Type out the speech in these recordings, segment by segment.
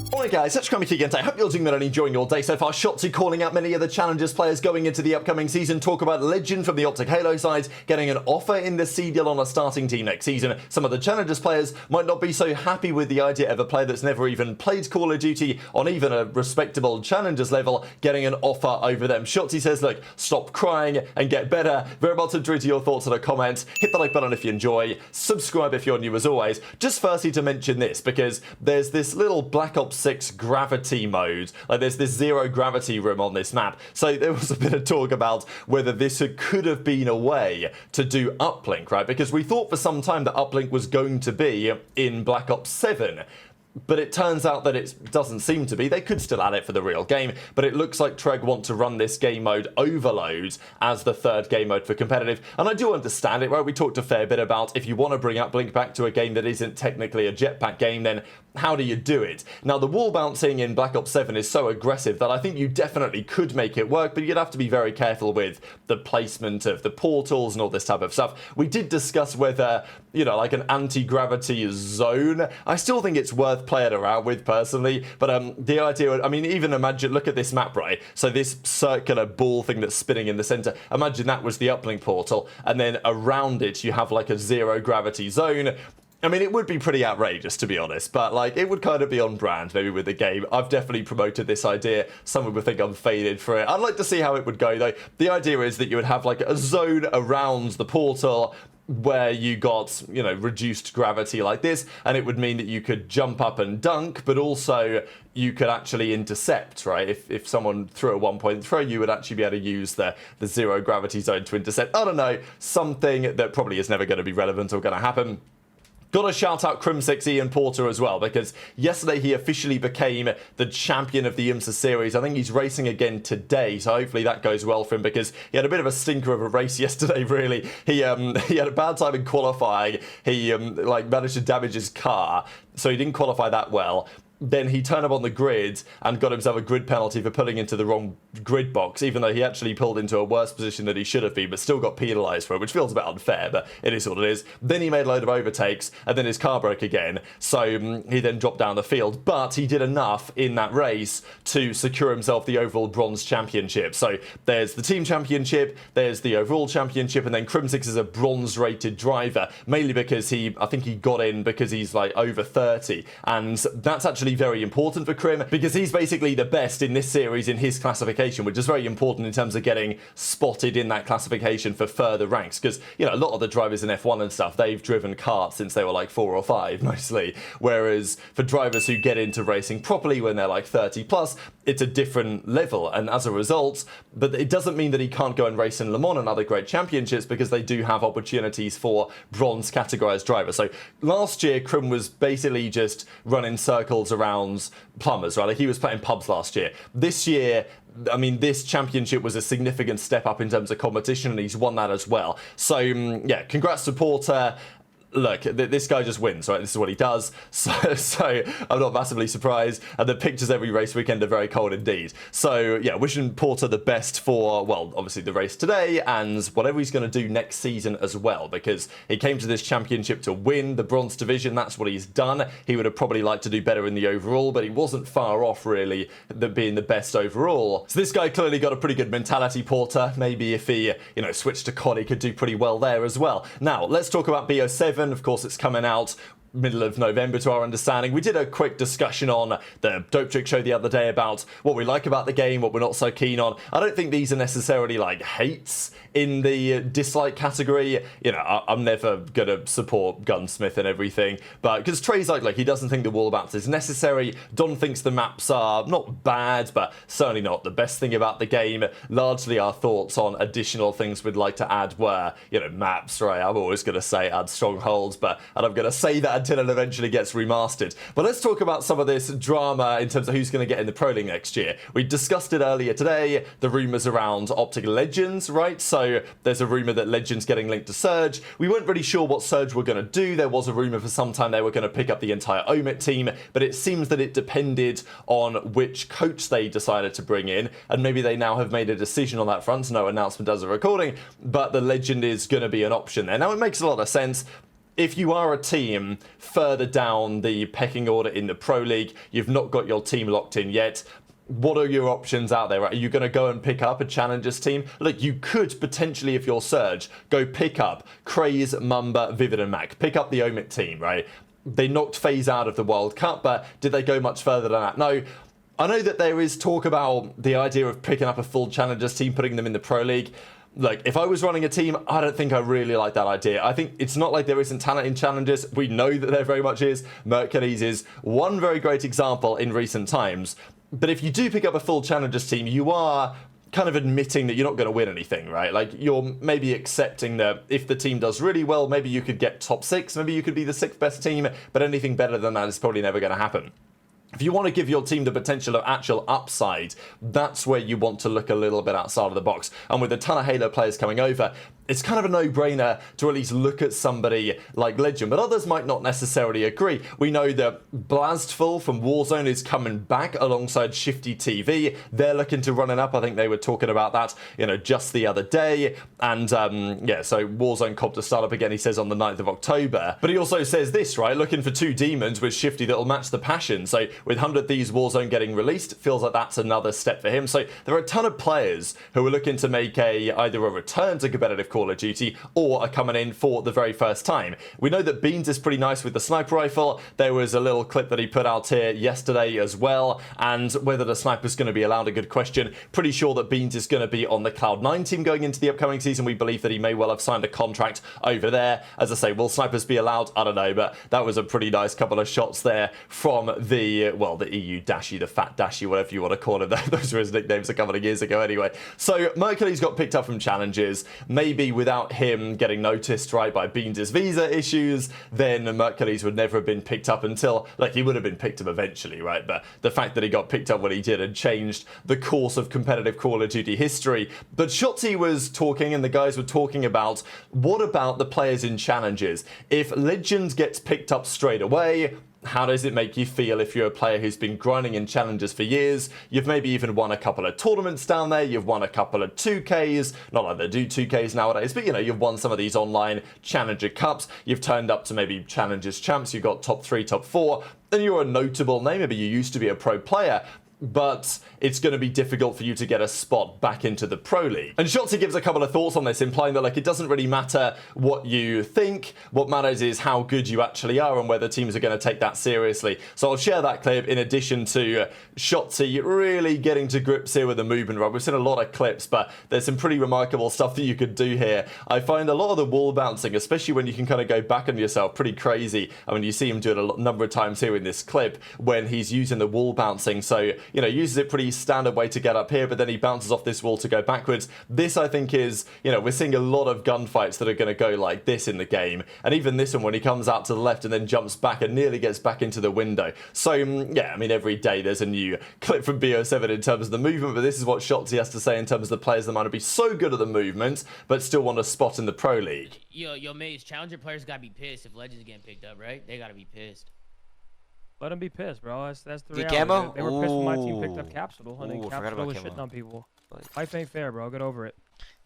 Alright guys, it's OpTic Lqgend. I hope you're doing well and enjoying your day so far. Shotzzy calling out many of the Challengers players going into the upcoming season. Talk about Legend from the OpTic side getting an offer in the CDL on a starting team next season. Some of the Challengers players might not be so happy with the idea of a player that's never even played Call of Duty on even a respectable Challengers level getting an offer over them. Shotzzy says, look, stop crying and get better. Very well to read your thoughts in a comment. Hit the like button if you enjoy. Subscribe if you're new as always. Just firstly to mention this, because there's this little Black Ops 6 gravity mode. Like there's this zero gravity room on this map. So there was a bit of talk about whether this could have been a way to do uplink, right? Because we thought for some time that uplink was going to be in Black Ops 7. But it turns out that it doesn't seem to be. They could still add it for the real game, but it looks like Treg want to run this game mode Overload as the third game mode for competitive. And I do understand it, right? We talked a fair bit about if you want to bring Uplink back to a game that isn't technically a jetpack game, then how do you do it? Now, the wall bouncing in Black Ops 7 is so aggressive that I think you definitely could make it work, but you'd have to be very careful with the placement of the portals and all this type of stuff. We did discuss whether, you know, like an anti-gravity zone. I still think it's worth playing around with personally, but the idea, I mean, even imagine, look at this map, right? So this circular ball thing that's spinning in the center, imagine that was the uplink portal, and then around it you have like a zero gravity zone. I mean, it would be pretty outrageous, to be honest, but like it would kind of be on brand maybe with the game. I've definitely promoted this idea. Someone would think I'm faded for it. I'd like to see how it would go though. The idea is that you would have like a zone around the portal where you got, you know, reduced gravity like this, and it would mean that you could jump up and dunk, but also you could actually intercept, right? If someone threw a 1-point throw, you would actually be able to use the zero gravity zone to intercept. I don't know, something that probably is never going to be relevant or going to happen. Got to shout out Kremp Ian Porter as well, because yesterday he officially became the champion of the IMSA series. I think he's racing again today, so hopefully that goes well for him, because he had a bit of a stinker of a race yesterday, really. He had a bad time in qualifying. He like managed to damage his car, so he didn't qualify that well. Then he turned up on the grid and got himself a grid penalty for pulling into the wrong grid box, even though he actually pulled into a worse position than he should have been, but still got penalised for it, which feels a bit unfair, but it is what it is. Then he made a load of overtakes, and then his car broke again, so he then dropped down the field, but he did enough in that race to secure himself the overall bronze championship. So there's the team championship, there's the overall championship, and then Kremp is a bronze-rated driver, mainly because I think he got in because he's like over 30, and that's actually very important for Kremp, because he's basically the best in this series in his classification, which is very important in terms of getting spotted in that classification for further ranks, because, you know, a lot of the drivers in F1 and stuff, they've driven karts since they were like 4 or 5 mostly, whereas for drivers who get into racing properly when they're like 30 plus, it's a different level, and as a result, but it doesn't mean that he can't go and race in Le Mans and other great championships, because they do have opportunities for bronze categorized drivers. So last year Kremp was basically just running circles around plumbers, right? Like he was playing pubs last year. This year, I mean, this championship was a significant step up in terms of competition, and he's won that as well. So yeah, congrats to Porter. Look, this guy just wins, right? This is what he does. So I'm not massively surprised. And the pictures every race weekend are very cold indeed. So yeah, wishing Porter the best for, well, obviously the race today and whatever he's going to do next season as well, because he came to this championship to win the bronze division. That's what he's done. He would have probably liked to do better in the overall, but he wasn't far off really being the best overall. So this guy clearly got a pretty good mentality, Porter. Maybe if he, you know, switched to COD, he could do pretty well there as well. Now, let's talk about BO7. Of course, it's coming out middle of November to our understanding. We did a quick discussion on the Dope Trick show the other day about what we like about the game, what we're not so keen on. I don't think these are necessarily like hates in the dislike category. You know, I'm never gonna support Gunsmith and everything, but because Trey's like he doesn't think the wall bounce is necessary. Don thinks the maps are not bad, but certainly not the best thing about the game. Largely our thoughts on additional things we'd like to add were, you know, maps, right? I'm always gonna say add strongholds, and I'm gonna say that until it eventually gets remastered. But let's talk about some of this drama in terms of who's going to get in the Pro League next year. We discussed it earlier today, the rumours around OpTic Lqgend, right? So there's a rumour that Legend's getting linked to Surge. We weren't really sure what Surge were going to do. There was a rumour for some time they were going to pick up the entire OMIT team, but it seems that it depended on which coach they decided to bring in, and maybe they now have made a decision on that front. No announcement as of recording, but the Legend is going to be an option there. Now, it makes a lot of sense. if you are a team further down the pecking order in the Pro League, you've not got your team locked in yet, what are your options out there? Are you going to go and pick up a Challengers team? Look, you could potentially, if you're Surge, go pick up Craze, Mumba, Vivid and Mac. Pick up the Omit team, right? They knocked FaZe out of the World Cup, but did they go much further than that? No. I know that there is talk about the idea of picking up a full Challengers team, putting them in the Pro League. Look, if I was running a team, I don't think I really like that idea. I think it's not like there isn't talent in Challengers. We know that there very much is. Mercules is one very great example in recent times. But if you do pick up a full Challengers team, you are kind of admitting that you're not going to win anything, right? Like, you're maybe accepting that if the team does really well, maybe you could get top 6, maybe you could be the 6th best team, but anything better than that is probably never going to happen. If you want to give your team the potential of actual upside, that's where you want to look a little bit outside of the box. And with a ton of Halo players coming over, it's kind of a no-brainer to at least look at somebody like Legend, but others might not necessarily agree. We know that Blastful from Warzone is coming back alongside Shifty TV. They're looking to run it up. I think they were talking about that, you know, just the other day. And yeah, so Warzone copped to start up again, he says, on the 9th of October. But he also says this, right? Looking for 2 demons with Shifty that'll match the passion. So with 100 Thieves Warzone getting released, feels like that's another step for him. So there are a ton of players who are looking to make either a return to competitive Call of Duty or are coming in for the very first time. We know that Beans is pretty nice with the sniper rifle. There was a little clip that he put out here yesterday as well, and whether the sniper's going to be allowed, a good question. Pretty sure that Beans is going to be on the Cloud9 team going into the upcoming season. We believe that he may well have signed a contract over there. As I say, will snipers be allowed? I don't know, but that was a pretty nice couple of shots there from the, well, the EU Dashy, the fat Dashy, whatever you want to call him. Those were his nicknames a couple of years ago anyway. So Mercules got picked up from Challenges. Maybe without him getting noticed, right, by Beans' visa issues, then Mercules would never have been picked up until, like, he would have been picked up eventually, right? But the fact that he got picked up when he did and changed the course of competitive Call of Duty history. But Shotzzy was talking, and the guys were talking about, what about the players in Challenges? If Legend gets picked up straight away, how does it make you feel if you're a player who's been grinding in Challenges for years? You've maybe even won a couple of tournaments down there. You've won a couple of 2Ks. Not like they do 2Ks nowadays, but, you know, you've won some of these online Challenger Cups. You've turned up to maybe Challenges champs. You've got top 3, top 4. And you're a notable name. Maybe you used to be a pro player, but it's going to be difficult for you to get a spot back into the Pro League. And Shotzzy gives a couple of thoughts on this, implying that, like, it doesn't really matter what you think. What matters is how good you actually are and whether teams are going to take that seriously. So I'll share that clip in addition to Shotzzy really getting to grips here with the movement, right? We've seen a lot of clips, but there's some pretty remarkable stuff that you could do here. I find a lot of the wall bouncing, especially when you can kind of go back on yourself, pretty crazy. I mean, you see him do it a number of times here in this clip when he's using the wall bouncing. So, you know, uses it pretty standard way to get up here, but then he bounces off this wall to go backwards. This, I think, is, you know, we're seeing a lot of gunfights that are going to go like this in the game. And even this one, when he comes out to the left and then jumps back and nearly gets back into the window. So, yeah, I mean, every day there's a new clip from BO7 in terms of the movement, but this is what Shotzzy has to say in terms of the players that might be so good at the movement, but still want a spot in the Pro League. Yo, mates, Challenger players gotta be pissed if Legends getting picked up, right? They gotta be pissed. Let them be pissed, bro. That's the Get reality. camo? They were pissed when my team picked up Capsidal. And then Ooh, forgot Capsidal about was camo. shitting on people. Like- Life ain't fair, bro. Get over it.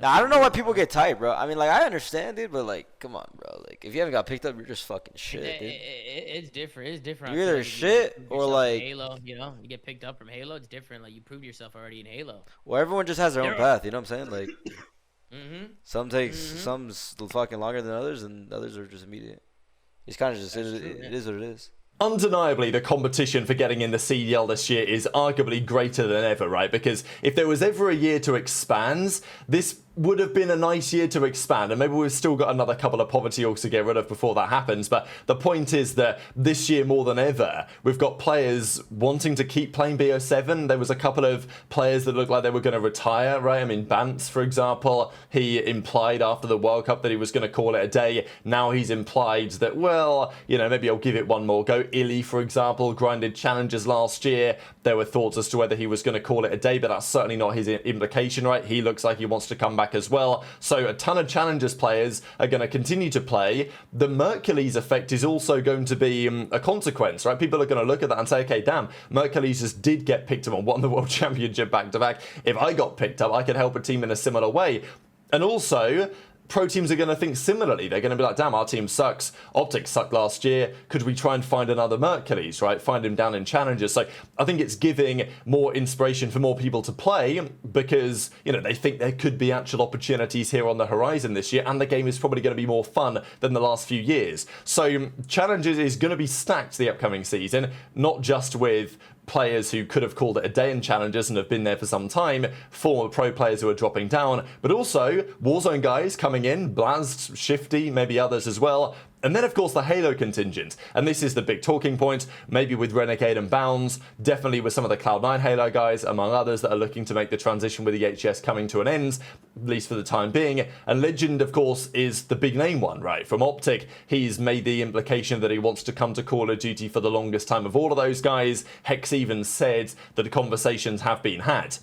Nah, I don't know why people get tight, bro. I mean, like, I understand, dude, but, like, come on, bro. Like, if you haven't got picked up, you're just fucking shit, dude. It's different. It's different. You're either shit or, like, Halo. You know, you get picked up from Halo. It's different. Like, you proved yourself already in Halo. Well, everyone just has their own path. You know what I'm saying? Like, some takes some's fucking longer than others, and others are just immediate. It's kind of just it is what it is. Undeniably, the competition for getting in the CDL this year is arguably greater than ever, right? Because if there was ever a year to expand, this would have been a nice year to expand, and maybe we've still got another couple of poverty orgs to get rid of before that happens. But the point is that this year more than ever, we've got players wanting to keep playing BO7. There was a couple of players that looked like they were going to retire, right? I mean, Bance, for example, he implied after the World Cup that he was going to call it a day. Now he's implied that, well, you know, maybe I'll give it one more go. Illy, for example, grinded challenges last year. There were thoughts as to whether he was going to call it a day, but that's certainly not his implication, right? He looks like he wants to come back as well. So a ton of Challengers players are going to continue to play. The Mercules effect is also going to be a consequence, right? People are going to look at that and say, okay, damn, Mercules just did get picked up and won the World Championship back-to-back. If I got picked up, I could help a team in a similar way. And also, pro teams are going to think similarly. They're going to be like, damn, our team sucks. OpTic sucked last year. Could we try and find another Mercules, right? Find him down in challenges. So I think it's giving more inspiration for more people to play because, you know, they think there could be actual opportunities here on the horizon this year, and the game is probably going to be more fun than the last few years. So challenges is going to be stacked the upcoming season, not just with players who could have called it a day in challenges and have been there for some time, former pro players who are dropping down, but also Warzone guys coming in, Blast, Shifty, maybe others as well. And then, of course, the HyDra contingent. And this is the big talking point, maybe with Renegade and Bounds, definitely with some of the Cloud9 HyDra guys, among others, that are looking to make the transition with the HS coming to an end, at least for the time being. And Legend, of course, is the big name one, right? From OpTic, he's made the implication that he wants to come to Call of Duty for the longest time of all of those guys. Hex even said that the conversations have been had.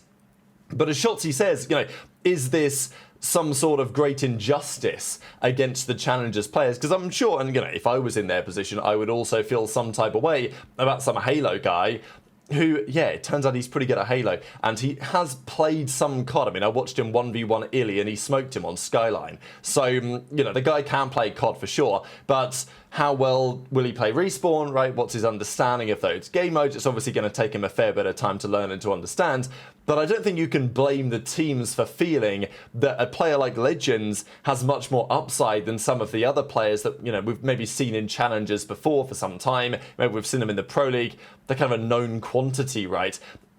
But as Shotzzy says, you know, is this some sort of great injustice against the Challengers players? Because I'm sure, and you know, if I was in their position, I would also feel some type of way about some Halo guy who, yeah, it turns out he's pretty good at Halo, and he has played some COD. I mean, I watched him 1v1 Illy, and he smoked him on Skyline. So, you know, the guy can play COD for sure, but how well will he play Respawn, right? What's his understanding of those game modes? It's obviously going to take him a fair bit of time to learn and to understand, but I don't think you can blame the teams for feeling that a player like Legends has much more upside than some of the other players that, you know, we've maybe seen in challenges before for some time. Maybe we've seen them in the Pro League. They're kind of a known quantity, right?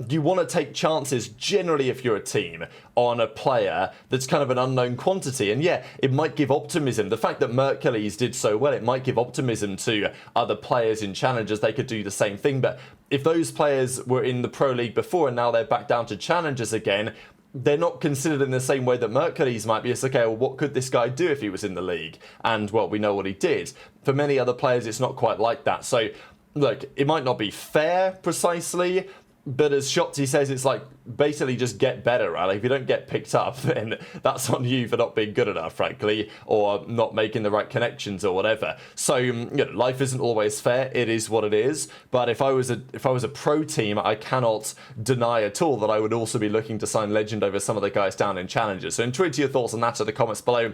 You want to take chances, generally, if you're a team, on a player that's kind of an unknown quantity. And yeah, it might give optimism. The fact that Mercules did so well, it might give optimism to other players in challenges. They could do the same thing. But if those players were in the Pro League before and now they're back down to challenges again, they're not considered in the same way that Mercules might be. It's okay, well, what could this guy do if he was in the league? And, well, we know what he did. For many other players, it's not quite like that. So, look, it might not be fair precisely, but as Shotzzy says, it's like basically just get better, right? Like if you don't get picked up, then that's on you for not being good enough, frankly, or not making the right connections or whatever. So, you know, life isn't always fair. It is what it is. But if I was a pro team, I cannot deny at all that I would also be looking to sign Legend over some of the guys down in challenges. So intrigued to your thoughts on that in the comments below.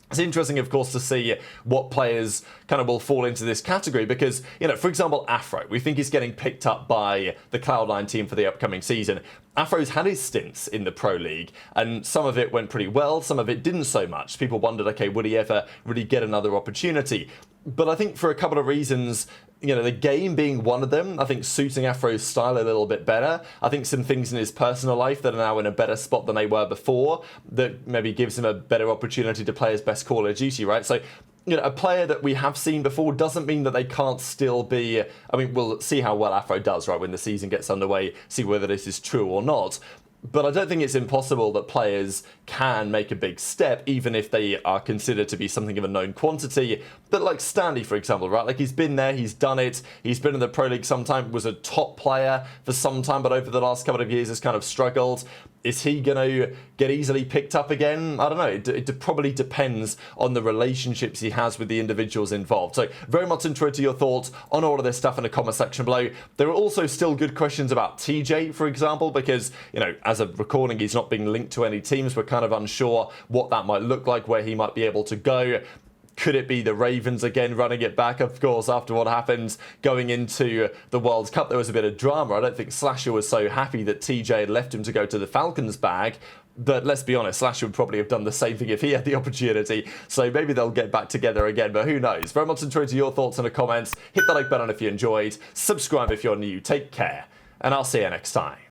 It's interesting, of course, to see what players kind of will fall into this category because, you know, for example, Afro, we think he's getting picked up by the Cloud9 team for the upcoming season. Afro's had his stints in the Pro League, and some of it went pretty well, some of it didn't so much. People wondered, okay, would he ever really get another opportunity? But I think for a couple of reasons, you know, the game being one of them, I think suiting Afro's style a little bit better. I think some things in his personal life that are now in a better spot than they were before, that maybe gives him a better opportunity to play his best Call of Duty, right? So, you know, a player that we have seen before doesn't mean that they can't still be. I mean, we'll see how well Afro does, right, when the season gets underway, see whether this is true or not. But I don't think it's impossible that players can make a big step, even if they are considered to be something of a known quantity. But like Stanley, for example, right? Like he's been there, he's done it, he's been in the Pro League sometime, was a top player for some time, but over the last couple of years has kind of struggled. Is he going to get easily picked up again? I don't know. It probably depends on the relationships he has with the individuals involved. So very much interested to your thoughts on all of this stuff in the comment section below. There are also still good questions about TJ, for example, because, you know, as a recording, he's not being linked to any teams. We're kind of unsure what that might look like, where he might be able to go. Could it be the Ravens again running it back? Of course, after what happened going into the World Cup, there was a bit of drama. I don't think Slasher was so happy that TJ had left him to go to the Falcons bag. But let's be honest, Slasher would probably have done the same thing if he had the opportunity. So maybe they'll get back together again, but who knows? Very much interested to your thoughts in the comments. Hit the like button if you enjoyed. Subscribe if you're new. Take care. And I'll see you next time.